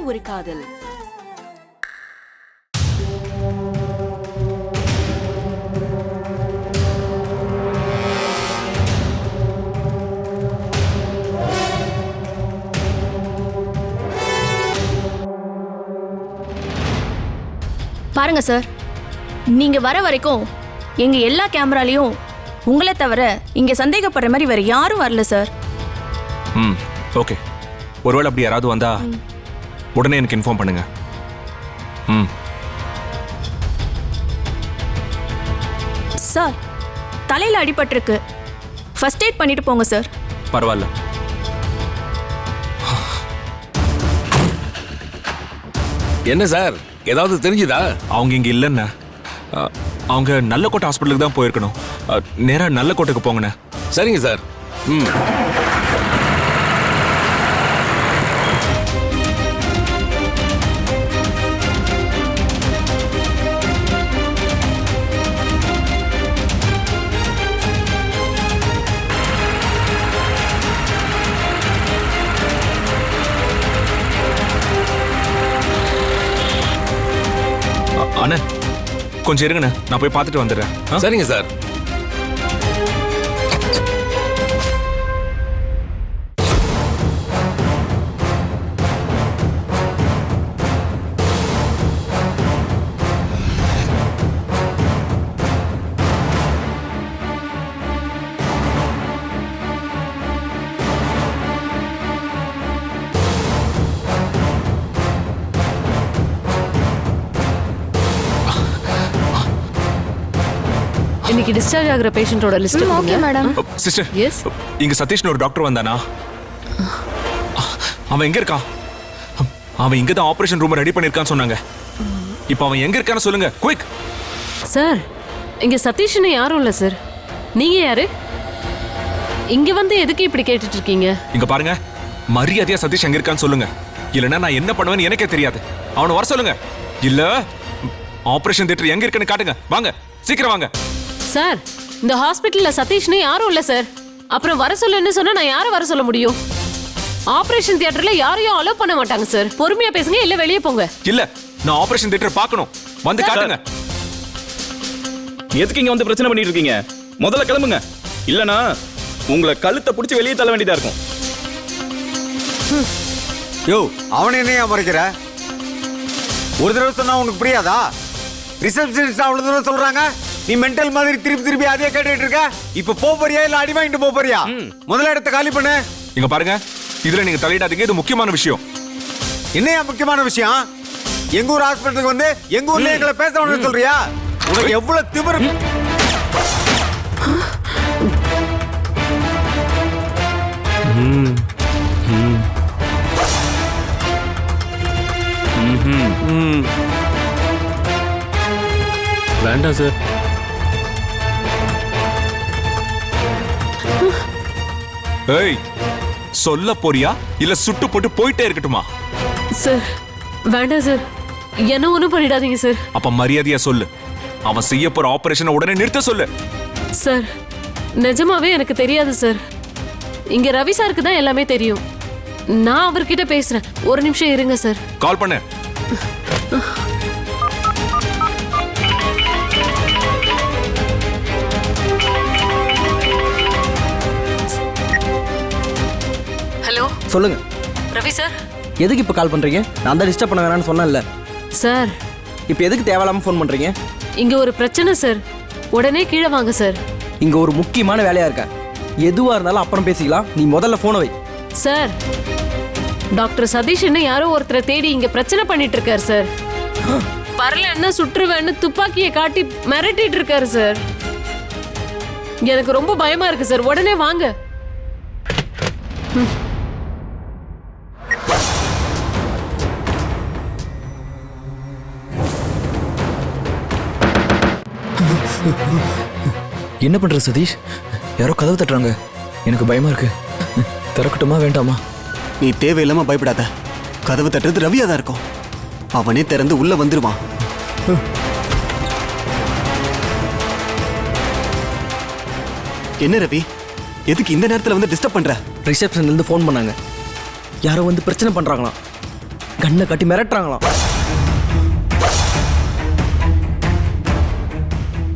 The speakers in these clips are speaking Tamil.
ஒரு காதல். பாருங்க சார், நீங்க வர வரைக்கும் எங்க எல்லா கேமராலையும் உங்களை தவிர இங்க சந்தேகப்படுற மாதிரி வேற யாரும் வரல சார். ஓகே, ஒருவேளை அப்படி யாராவது வந்தா உடனே எனக்கு இன்ஃபார்ம் பண்ணுங்க. சார், தலையில அடிபட்டிருக்கு, ஃபர்ஸ்ட் எய்ட் பண்ணிட்டு போங்க சார். பரவாயில்ல. என்ன சார், ஏதாவது தெரிஞ்சுதா? அவங்க இங்க இல்லைண்ணா. அவங்க நல்லக்கோட்டை ஹாஸ்பிட்டலுக்கு தான் போயிருக்கணும். நேரா நல்லக்கோட்டைக்கு போங்கண்ணே. சரிங்க சார். அண்ணே கொஞ்சம் இருங்கண்ணே, நான் போய் பார்த்துட்டு வந்துடுறேன். சரிங்க சார். இன்னைக்கு டிஸ்சார்ஜ் ஆகுற பேஷண்டோட list. Okay madam. Sister, yes, இங்க சதீஷ்னு ஒரு டாக்டர் வந்தானா? அவன் எங்க இருக்கான்? அவன் இங்க தான் ஆபரேஷன் ரூம் ரெடி பண்ணிருக்கான்னு சொன்னாங்க. இப்போ அவன் எங்க இருக்கான்னு சொல்லுங்க, குயிக். சார், இங்க சதீஷ்னு யாரும் இல்ல சார். நீங்க யாரு? இங்க வந்து எதுக்கு இப்படி கேட்டுட்டு இருக்கீங்க? இங்க பாருங்க, மரியாதையா சதீஷ் எங்க இருக்கான்னு சொல்லுங்க. இல்லைன்னா நான் என்ன பண்ணுவேன்னு எனக்கே தெரியாது. அவனை வர சொல்லுங்க. இல்ல ஆபரேஷன் தியேட்டர் எங்க இருக்குன்னு காட்டுங்க. வாங்க, சீக்கிரம் வாங்க. சார், இந்த ஹாஸ்பிட்டல்ல சதீஷ்னு யாரும் இல்ல சார். அப்புறம் வர சொல்லுன்னு சொன்னா நான் யாரை வர சொல்ல முடியும்? ஆபரேஷன் தியேட்டர்ல யாரையும் அலோவ் பண்ண மாட்டாங்க சார். பொறுமையா பேசுங்க, இல்ல வெளியே போங்க. இல்ல, நான் ஆபரேஷன் தியேட்டர் பார்க்கணும். வந்து காட்டுங்க. எதுக்கு இங்க வந்து பிரச்சனை பண்ணிட்டு இருக்கீங்க? முதல்ல கிளம்புங்க, இல்லனா உங்களை கழுத்தை பிடிச்சி வெளியே தள்ள வேண்டியதா இருக்கும். யோ, அவனை என்னையா மறைக்கிற? ஒரு தடவை சொன்னா உனக்கு புரியாதா? ரிசப்ஷனிஸ்ட் அவ்வளவு தடவை சொல்றாங்க, நீ மென்டல் மாதிரி திருப்பி திருப்பி அதே கேட்டுட்டு இருக்க. இப்ப போறியா இல்ல அடி வாங்கிட்டு போறியா? முதல்ல இடத்த காலி பண்ணு. இங்க பாருங்க, இதுல நீங்க தலையிடாதீங்க. இது முக்கியமான விஷயம். என்னையா முக்கியமான விஷயம்? எங்க ஊர் ஹாஸ்பிட்டலுக்கு வந்து எங்க ஊர்ல எங்களை பேசணும்னு சொல்றியா? உனக்கு எவ்வளவு திமிரு? வேண்டாம் சார். ஏய், சொல்ல போறியா இல்ல சுட்டு போட்டு போயிட்டே இருக்கட்டுமா? சார், வேண்டாம் சார். என்ன ஒண்ணும் பண்ணிடாதீங்க சார். அப்ப மரியாதையா சொல்லு. அவன் செய்ய போற ஆபரேஷனை உடனே நிறுத்த சொல்லு. சார், நிஜமாவே எனக்கு தெரியாது சார். இங்க ரவி சாருக்கு தான் எல்லாமே தெரியும். நான் அவர்கிட்ட பேசுறேன். ஒரு நிமிஷம் இருங்க சார். கால் பண்ணு. ஹலோ, சொல்லுங்க. ரவி சார். எதுக்கு இப்போ கால் பண்றீங்க? நான் தான் டிஸ்டர்ப் பண்ண வேணாம்னு சொன்னேன்ல. சார், இப்போ எதுக்கு தேவையில்லாம ஃபோன் பண்றீங்க? இங்க ஒரு பிரச்சனை சார். உடனே கீழே வாங்க சார். இங்க ஒரு முக்கியமான வேலையா இருக்கா. எதுவா இருந்தாலும் அப்புறம் பேசிக்கலாம். நீ முதல்ல போனை வை. சார், டாக்டர் சதீஷ் என்ன யாரோ ஒருத்தரை தேடி இங்க பிரச்சனை பண்ணிட்டு இருக்காரு சார். வரல என்ன சுற்றுவேன்னு துப்பாக்கியை காட்டி மிரட்டிட்டு இருக்காரு சார். எனக்கு ரொம்ப பயமா இருக்கு சார். உடனே வாங்க. என்ன பண்ற சதீஷ்? யாரோ கதவு தட்டுறாங்க. எனக்கு பயமா இருக்கு. திறக்கட்டுமா வேண்டாமா? நீ தேவையில்லாம பயப்படாத. கதவு தட்டுறது ரவியா தான் இருக்கும். அவனே திறந்து உள்ள வந்துருவான். என்ன ரவி, எதுக்கு இந்த நேரத்துல வந்து டிஸ்டர்ப் பண்ற? ரிசப்ஷன்ல இருந்து ஃபோன் பண்ணாங்க. யாரோ வந்து பிரச்சனை பண்றாங்களாம். கண்ணை கட்டி மிரட்டுறாங்களாம்.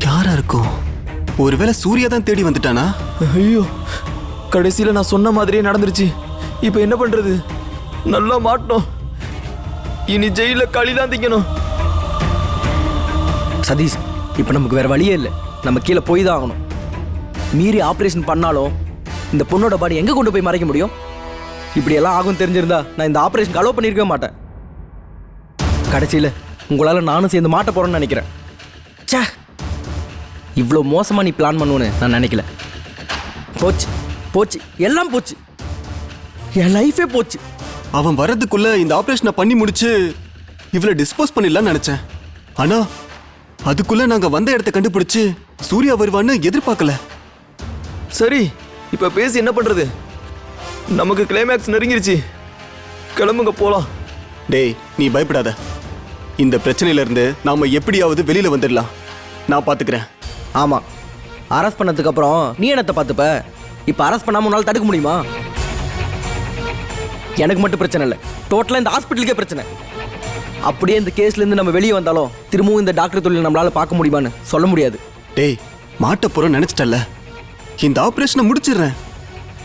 யாரா இருக்கும்? ஒருவேளை சூர்யா தான் தேடி வந்துட்டானா? ஐயோ, கடைசியில் நான் சொன்ன மாதிரியே நடந்துருச்சு. இப்போ என்ன பண்ணுறது? நல்லா மாட்டோம். இனி ஜெயிலில் களி தான் திங்கணும். சதீஷ், இப்போ நமக்கு வேற வழியே இல்லை. நம்ம கீழே போய் தான் ஆகணும். மீறி ஆப்ரேஷன் பண்ணாலும் இந்த பொண்ணோட பாடி எங்கே கொண்டு போய் மறைக்க முடியும்? இப்படியெல்லாம் ஆகும் தெரிஞ்சிருந்தா நான் இந்த ஆப்ரேஷன் அலோவ் பண்ணியிருக்கவே மாட்டேன். கடைசியில் உங்களால் நானும் சேர்ந்து மாட்ட போகிறேன்னு நினைக்கிறேன். சே, இவ்வளோ மோசமாக நீ பிளான் பண்ணுவேன்னு நான் நினைக்கல. போச்சு போச்சு, எல்லாம் போச்சு. என் லைஃபே போச்சு. அவன் வர்றதுக்குள்ள இந்த ஆபரேஷனை பண்ணி முடிச்சு இவளை டிஸ்போஸ் பண்ணிடலாம்னு நினைச்சேன். ஆனா அதுக்குள்ள நாங்க வந்த இடத்த கண்டுபிடிச்சு சூர்யா வருவான்னு எதிர்பார்க்கல. சரி, இப்போ பேசி என்ன பண்ணுறது? நமக்கு கிளைமேக்ஸ் நெருங்கிருச்சு. கிளம்புங்க போகலாம். டேய், நீ பயப்படாத. இந்த பிரச்சனையில இருந்து நாம எப்படியாவது வெளியில வந்துடலாம். நான் பாத்துக்கிறேன். ஆமாம், அரெஸ்ட் பண்ணதுக்கு அப்புறம் நீ என்னத்தை பார்த்துப்ப? இப்போ அரெஸ்ட் பண்ணாமல் உன்னால் தடுக்க முடியுமா? எனக்கு மட்டும் பிரச்சனை இல்லை, டோட்டலாக இந்த ஹாஸ்பிட்டலுக்கே பிரச்சனை. அப்படியே இந்த கேஸ்லேருந்து நம்ம வெளியே வந்தாலும் திரும்பவும் இந்த டாக்டர் தொழில் நம்மளால் பார்க்க முடியுமான்னு சொல்ல முடியாது. டேய், மாட்ட போற நினைச்சிட்டல. இந்த ஆபரேஷனை முடிச்சிடுறேன்,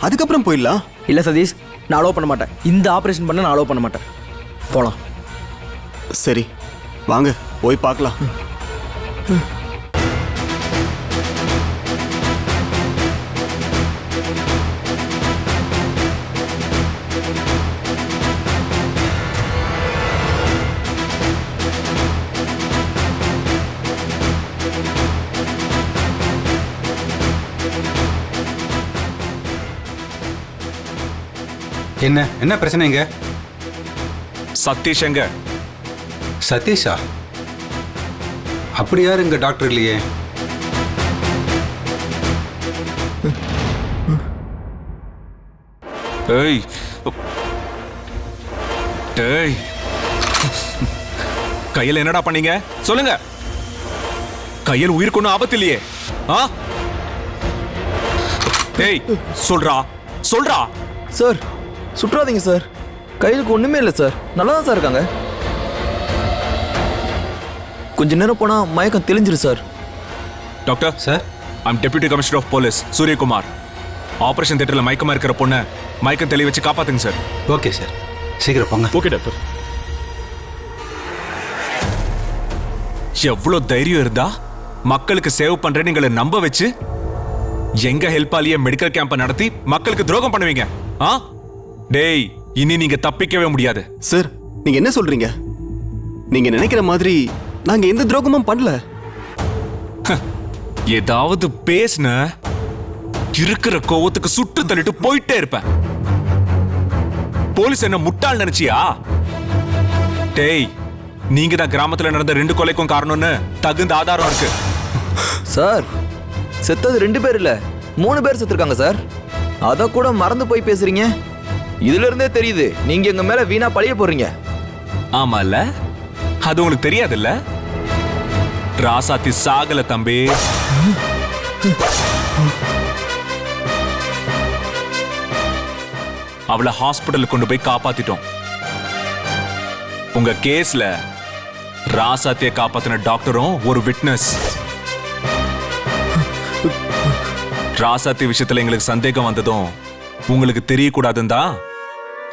அதுக்கப்புறம் போயிடலாம். இல்லை சதீஷ், நான் அலோவ் பண்ண மாட்டேன். இந்த ஆப்ரேஷன் பண்ண நான் அலோவ் பண்ண மாட்டேன். போகலாம். சரி வாங்க போய் பார்க்கலாம். என்ன பிரச்சனைங்க? சதீஷ் எங்க? சதீஷா? அப்படி யாரு இங்க டாக்டர் இல்லையே? ஏய் டேய், கையில் என்னடா பண்ணீங்க சொல்லுங்க. கையில் உயிருக்கு ஒன்றும் ஆபத்து இல்லையே? ஆ, டேய் சொல்றா சொல்றா. Sir, சுற்றாதீங்க sir. கையிலுக்கு ஒன்றுமே இல்லை சார். நல்லா தான் சார் இருக்காங்க. கொஞ்ச நேரம் போனால் மயக்கம் தெளிஞ்சிரு sir. Doctor sir, I'm deputy commissioner of police Suryakumar. Operation தியேட்டர்ல மயக்கமா இருக்கிற பொண்ணை மயக்கம் தெளிய வச்சு காப்பாத்துங்க சார். ஓகே சார், சீக்கிரம் போங்க. Okay doctor. எவ்வளவு தைரியம் இருந்தா மக்களுக்கு சேவ் பண்றேன்னு எங்களை நம்ப வச்சு எங்க ஹெல்ப்பாலேயே மெடிக்கல் கேம்ப நடத்தி மக்களுக்கு துரோகம் பண்ணுவீங்க? ஆ டேய், இனி நீங்க தப்பிக்கவே முடியாது. சார், நீங்க என்ன சொல்றீங்க? நீங்க நினைக்கிற மாதிரி நாங்க எந்த துரோகமும் பண்ணல. ஏதாவது பேசுன இருக்கிற கோவத்துக்கு சுட்டு தள்ளிட்டு போயிட்டே இருப்பேன். போலீஸ் என்ன முட்டாள் நினைச்சியா? டேய், நீங்க தான் கிராமத்துல நடந்த 2 கொலைக்கும் காரணம்னு தகுந்த ஆதாரம் இருக்கு. சார், செத்தது 2 பேர் இல்ல, 3 பேர் செத்துருக்காங்க சார். அத கூட மறந்து போய் பேசுறீங்க. இதுல இருந்தே தெரியுது நீங்க எங்க மேல வீணா பழிய போறீங்க. ஆமால, அது உங்களுக்கு தெரியாதுல்ல? ராசாத்தி சாகல தம்பி. அவளை ஹாஸ்பிட்டலுக்கு கொண்டு போய் காப்பாத்திட்டோம். உங்க கேஸ்ல ராசாத்தியை காப்பாத்தின டாக்டரும் ஒரு விட்னஸ். ராசாத்தி விஷயத்துல எங்களுக்கு சந்தேகம் வந்ததும் உங்களுக்கு தெரியக்கூடாதுன்னு தான்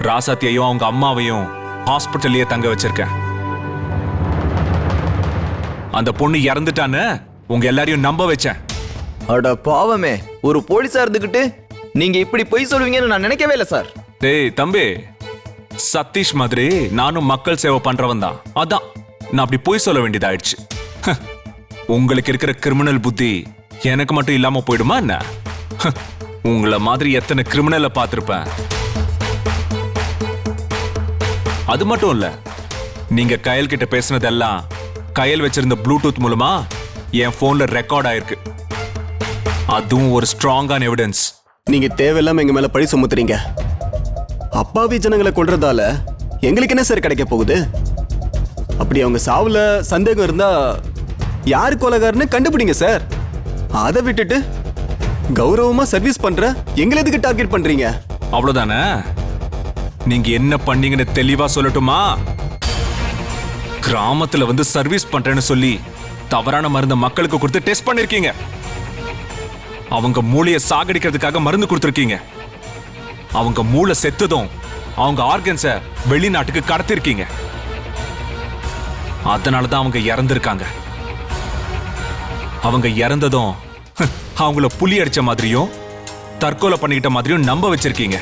ராசாத்தியையும் அவங்க அம்மாவையும் ஹாஸ்பிட்டல்லையே தங்க வச்சிருக்கேன். அந்த பொண்ணு இறந்துட்டான்னு உங்க எல்லாரையும் நம்ப வச்சேன். அட பாவமே, ஒரு போலீஸா இருந்துகிட்டு நீங்க இப்படி பொய் சொல்லுவீங்கன்னு நான் நினைக்கவே இல்லை சார். டேய் தம்பி, சதீஷ் மாதிரி நானும் மக்கள் சேவை பண்றவன் தான். அதான் நான் அப்படி பொய் சொல்ல வேண்டியதாயிடுச்சு. உங்களுக்கு இருக்கிற கிரிமினல் புத்தி எனக்கு மட்டும் இல்லாம போயிடுமா என்ன? உங்களை மாதிரி எத்தனை கிரிமினலை பார்த்திருப்பேன். அது மட்டும் இல்ல, நீங்க கயல் கிட்ட பேசுனதெல்லாம் கயல் வச்சிருந்த ப்ளூடூத் மூலமா என் போன்ல ரெக்கார்ட் ஆயிருக்கு. அதுவும் ஒரு ஸ்ட்ராங்கான எவிடன்ஸ். நீங்க தேவையில்லாம எங்க மேல பழி சுமத்துறீங்க. அப்பாவி ஜனங்களை கொல்றதால எங்களுக்கு என்ன சார் கிடைக்க போகுது? அப்படி அவங்க சாவுல சந்தேகம் இருந்தா யாரு கொலைகாரன்னு கண்டுபிடிங்க சார். அதை விட்டுட்டு கௌரவமா சர்வீஸ் பண்ற எங்களை எதுக்கு டார்கெட் பண்றீங்க? அவ்வளவுதானே? நீங்க என்ன பண்ணீங்கன்னு தெளிவா சொல்லட்டுமா? கிராமத்துல வந்து சர்வீஸ் பண்றேன்னு சொல்லி தவறான மருந்த மக்களுக்கு கொடுத்து டெஸ்ட் பண்ணிருக்கீங்க. அவங்க மூளையை சாகடிக்கிறதுக்காக மருந்து கொடுத்துருக்கீங்க. அவங்க மூளை செத்துதும் அவங்க ஆர்கன்ஸை வெளிநாட்டுக்கு கடத்திருக்கீங்க. அதனாலதான் அவங்க இறந்திருக்காங்க. அவங்க இறந்ததும் அவங்கள புலி அடிச்ச மாதிரியும் தற்கொலை பண்ணிக்கிட்ட மாதிரியும் நம்ப வச்சிருக்கீங்க.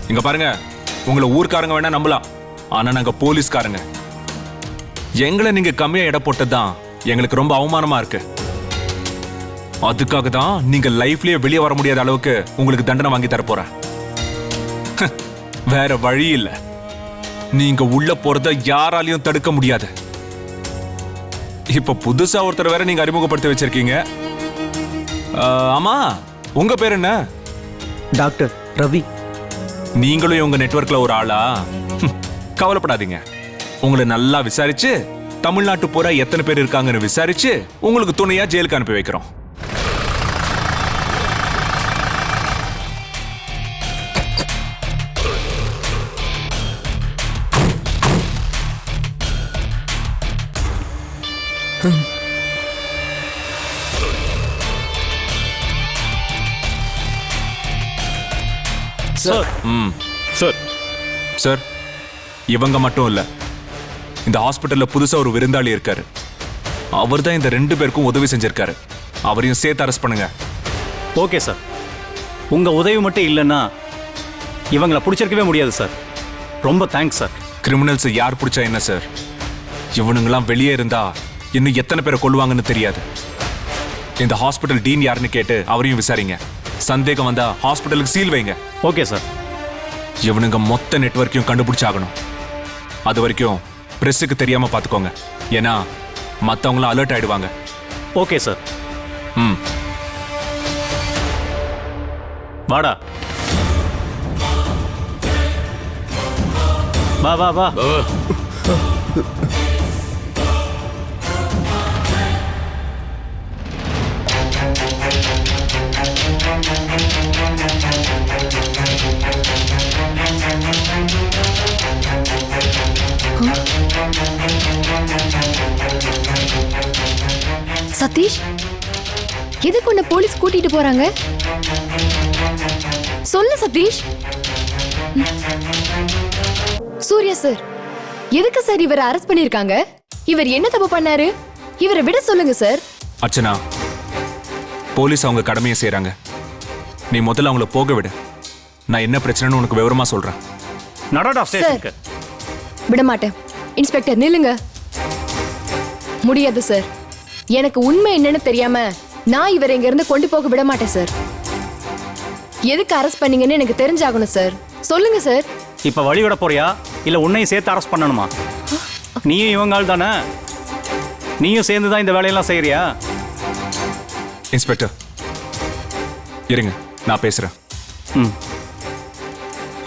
இங்க பாருங்க, உங்களை ஊர்க்காரங்க வேணா நம்பலாம், ஆனா நாங்க போலீஸ்காரங்க. எங்களை நீங்க கம்மியா எடை போட்டதுதான் எங்களுக்கு ரொம்ப அவமானமா இருக்கு. அதுக்காக தான் நீங்க லைஃப்லயே வெளியே வர முடியாத அளவுக்கு உங்களுக்கு தண்டனை வாங்கி தர போறேன். வேற வழி இல்ல. நீங்க உள்ள போறத யாராலையும் தடுக்க முடியாது. இப்ப புதுசா ஒருத்தர் வேற நீங்க அறிமுகப்படுத்தி வச்சிருக்கீங்க. ஆமா, உங்க பேர் என்ன? டாக்டர் ரவி. நீங்களும் உங்க நெட்வொர்க்ல ஒரு ஆளா? கவலைப்படாதீங்க. உங்களை நல்லா விசாரிச்சு தமிழ்நாட்டு பூரா எத்தனை பேர் இருக்காங்கன்னு விசாரிச்சு உங்களுக்கு துணையா ஜெயிலுக்கு அனுப்பி வைக்கிறோம். சார். சார். சார், இவங்க மட்டும் இல்ல, இந்த ஹாஸ்பிட்டல்ல புதுசா ஒரு விருந்தாளி இருக்காரு. அவர் தான் இந்த 2 பேருக்கும் உதவி செஞ்சிருக்காரு. அவரையும் சேர்த்து அரெஸ்ட் பண்ணுங்க. Okay sir. உங்க உதவி மட்டும் இல்லைன்னா இவங்களை பிடிச்சிருக்கவே முடியாது சார். ரொம்ப தேங்க்ஸ் சார். கிரிமினல்ஸ் யார் பிடிச்சா என்ன சார்? இவனுங்கெல்லாம் வெளியே இருந்தா இன்னும் எத்தனை பேரை கொல்லுவாங்கன்னு தெரியாது. இந்த ஹாஸ்பிட்டல் டீன் யாருன்னு கேட்டு அவரையும் விசாரிங்க. சந்தேகம் வந்தா ஹாஸ்பிட்டலுக்கு சீல் வைங்க. Okay sir. இவனுங்க மொத்த நெட்வொர்க்கையும் கண்டுபிடிச்சாகணும். அது வரைக்கும் பிரஸுக்கு தெரியாம பாத்துக்கோங்க. ஏன்னா மத்தவங்களும் அலர்ட் ஆயிடுவாங்க. Okay sir. ம். வாடா. வா வா வா. சதீஷ், எதுக்கு உன்னை போலீஸ் கூட்டிட்டு போறாங்க? சொல்லு சதீஷ். சூர்யா சார், எதுக்கு சார் இவரை அரெஸ்ட் பண்ணிருக்காங்க? இவர் என்ன தப்பு பண்ணாரு? இவரை விட சொல்லுங்க சார். அர்ச்சனா, போலீஸ் அவங்க கடமையை செய்றாங்க. நீ முதல்ல அவங்கள போக விடு. நான் என்ன பிரச்சனைன்னு உனக்கு விவரமா சொல்றேன். நடடா ஸ்டேஷனுக்கு. விட மாட்டேன். இன்ஸ்பெக்டர் நில்லுங்க. முடியாது சார். எனக்கு உண்மை என்னன்னு தெரியாம நான் இவரை இங்க இருந்து கொண்டு போக விட மாட்டேன் சார். எதுக்கு அரெஸ்ட் பண்ணீங்கன்னு எனக்கு தெரிஞ்சாகணும் சார். சொல்லுங்க சார். இப்ப வழி விட போறியா இல்ல உன்னையும் சேர்த்து அரெஸ்ட் பண்ணணுமா? நீயும் இவங்க ஆள் தானே? நீயும் சேர்ந்து தான் இந்த வேலையெல்லாம் செய்யறியா? இன்ஸ்பெக்டர் இருங்க, நான் பேசுறேன்.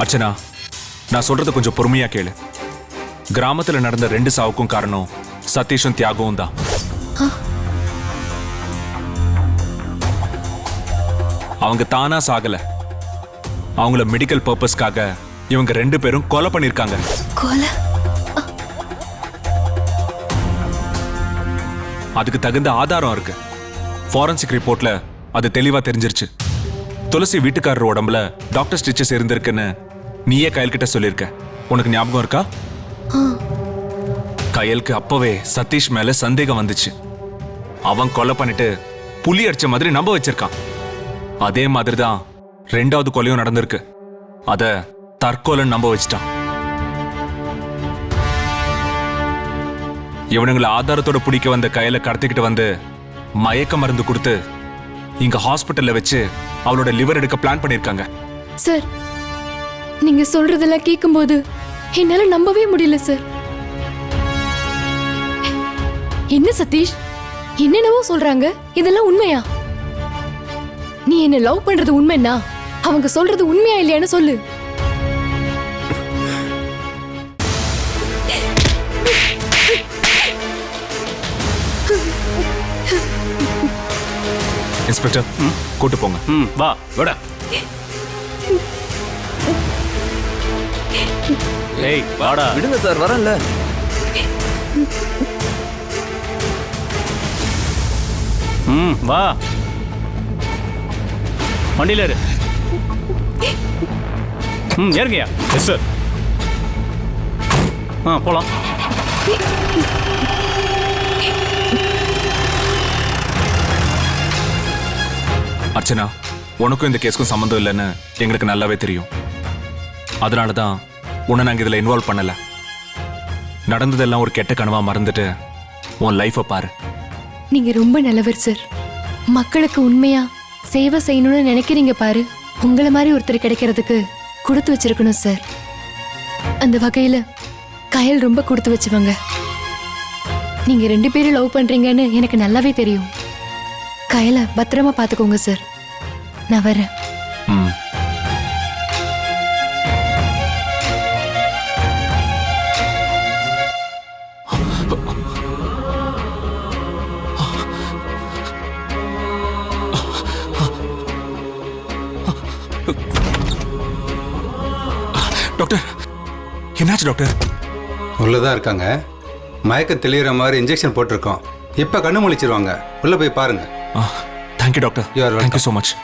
அர்ச்சனா, நான் சொல்றது கொஞ்சம் பொறுமையா கேளு. கிராமத்துல நடந்த 2 சாவுக்கும் காரணம் சதீஷும் தியாகவும் தான். அவங்க தானா சாகல. அவங்கள மெடிக்கல் பர்பஸ்க்காக இவங்க 2 பேரும் கொலை பண்ணிருக்காங்க. கொலை? அதுக்கு தகுந்த ஆதாரம் இருக்கு. ஃபாரன்சிக் ரிப்போர்ட்ல அது தெளிவா தெரிஞ்சிருச்சு. துளசி வீட்டுக்காரர் உடம்புல டாக்டர் ஸ்டிச்சஸ் இருந்திருக்குன்னு நீயே கயல் கிட்ட சொல்லியிருக்க. உனக்கு ஞாபகம் இருக்கா? கயலுக்கு அப்பவே சதீஷ் மேல சந்தேகம் வந்துச்சு. அவன் கொலை பண்ணிட்டு புலி அடிச்ச மாதிரி நம்ப வச்சிருக்கான். அதே மாதிரிதான் 2வது கொலையும் நடந்திருக்கு. அத தற்கொலை நம்ப வச்சிட்டான். இவனுங்களை ஆதாரத்தோட பிடிக்க வந்த கயலை கடத்திக்கிட்டு வந்து மயக்க மருந்து கொடுத்து இங்க ஹாஸ்பிட்டல்ல வச்சு அவளோட லிவர் எடுக்க பிளான் பண்ணிருக்காங்க. சார், நீங்க சொல்றதெல்லாம் கேட்கும்போது என்னால நம்பவே முடியல சார். என்ன சதீஷ், என்னென்னவோ சொல்றாங்க. இதெல்லாம் உண்மையா? நீ என்ன லவ் பண்றது உண்மைன்னா அவங்க சொல்றது உண்மையா இல்லையான்னு சொல்லு. இன்ஸ்பெக்டர், கூட்டு போங்க. வா விட. ஏய் வாடா. விடுங்க சார், வரேன்ல. வா வண்டியில் இரு. ஏறுங்கய்யா. Yes sir. போலாம். அர்ச்சனா, உனக்கும் இந்த கேஸ்க்கும் சம்மந்தம் இல்லைன்னு எங்களுக்கு நல்லாவே தெரியும். அதனால தான் உன்னை நாங்கள் இதில் இன்வால்வ் பண்ணல. நடந்ததெல்லாம் ஒரு கெட்ட கனவா மறந்துட்டு உன் லைஃபை பாரு. நீங்க ரொம்ப நல்லவர் சார். மக்களுக்கு உண்மையா சேவை செய்யணும்னு நினைக்கிறீங்க பாரு. உங்களை மாதிரி ஒருத்தர் கிடைக்கிறதுக்கு கொடுத்து வச்சிருக்கணும் சார். அந்த வகையில கயல் ரொம்ப கொடுத்து வச்சுவாங்க. நீங்க 2 பேரும் லவ் பண்றீங்கன்னு எனக்கு நல்லாவே தெரியும். கயலை பத்திரமா பாத்துக்கோங்க சார். நான் வரேன். டாக்டர், என்னாச்சு டாக்டர்? உள்ளதான் இருக்காங்க. மயக்கம் தெளிகிற மாதிரி இன்ஜெக்ஷன் போட்டிருக்கோம். இப்போ கண்ணு முழிச்சிருவாங்க. உள்ளே போய் பாருங்க. Thank you doctor. Thank you so much.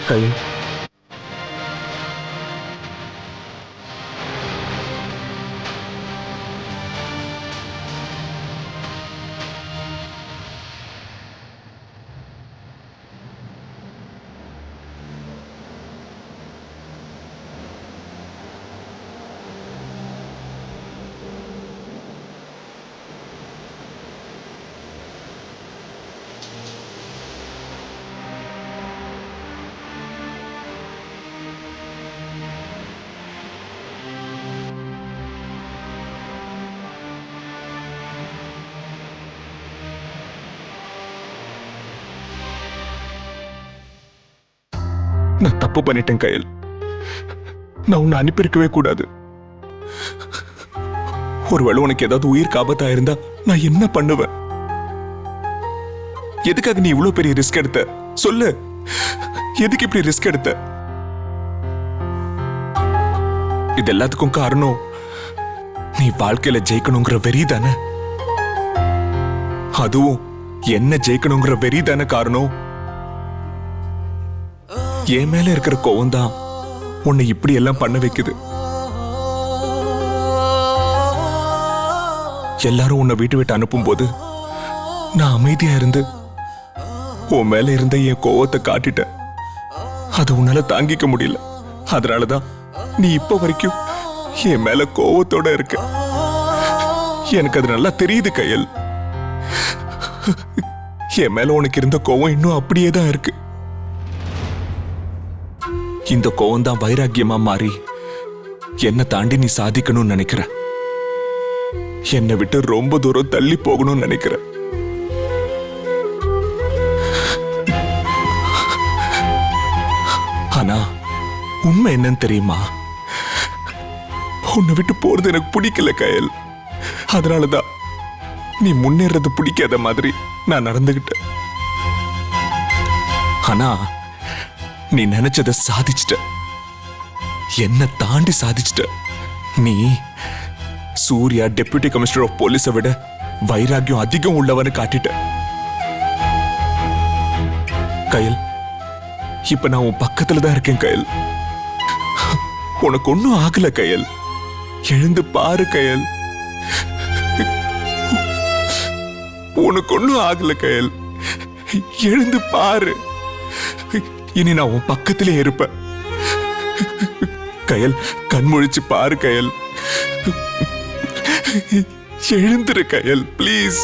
Kayal, நான் தப்பு பண்ணிட்டேன் கயல். நான் உன்னை அனுப்பியிருக்கவே கூடாது. ஒருவேளை உனக்கு ஏதாவது உயிர் ஆபத்தா இருந்தா நான் என்ன பண்ணுவேன்? எதுக்காக நீ இவ்வளவு பெரிய ரிஸ்க் எடுத்த? சொல்லு, எதுக்கு இப்படி ரிஸ்க் எடுத்த? இது எல்லாத்துக்கும் காரணம் நீ வாழ்க்கையில ஜெயிக்கணுங்கிற வெறி தானே? அதுவும் என்ன ஜெயிக்கணுங்கிற வெறி தானே காரணம்? என் மேல இருக்கிற கோவம் தான் உன்னை இப்படி எல்லாம் பண்ண வைக்குது. எல்லாரும் உன்னை வீட்டு விட்டு அனுப்பும் போது நான் அமைதியா இருந்து உன் மேல இருந்த என் கோவத்தை காட்டிட்டேன். அது உன்னால தாங்கிக்க முடியல. அதனாலதான் நீ இப்ப வரைக்கும் என் மேல கோவத்தோட இருக்க. எனக்கு அது நல்லா தெரியுது கயல். என் மேல உனக்கு இருந்த கோவம் இன்னும் அப்படியே தான் இருக்கு. இந்த கோவம் தான் வைராக்கியமா மாறி என்னை தாண்டி நீ சாதிக்கணும்னு நினைக்கிற. என்னை விட்டு ரொம்ப தூரம் தள்ளி போகணும்னு நினைக்கிற. ஆனா உண்மை என்னன்னு தெரியுமா? உன்னை விட்டு போறது எனக்கு பிடிக்கல கயல். அதனாலதான் நீ முன்னேறது பிடிக்காத மாதிரி நான் நடந்துகிட்டேன். ஆனா நீ நினைச்சத சாதிச்சிட்ட. என்ன தாண்டி சாதிச்சிட்ட. நீ சூர்யா டெப்யூட்டி கமிஷனர் ஆஃப் போலீஸை விட வைராக்கியம் அதிகம் உள்ளவன்னு காட்டிட்ட. கயல், இப்ப நான் உன் பக்கத்துல தான் இருக்கேன் கயல். உனக்கு ஒன்னும் ஆகல கயல். எழுந்து பாரு கயல். உனக்கு ஒன்னும் ஆகல கயல். எழுந்து பாரு. இனி நான் உன் பக்கத்திலே இருப்பேன். கயல், கண்முழிச்சு பாரு கயல். எழுந்துரு கயல், ப்ளீஸ்.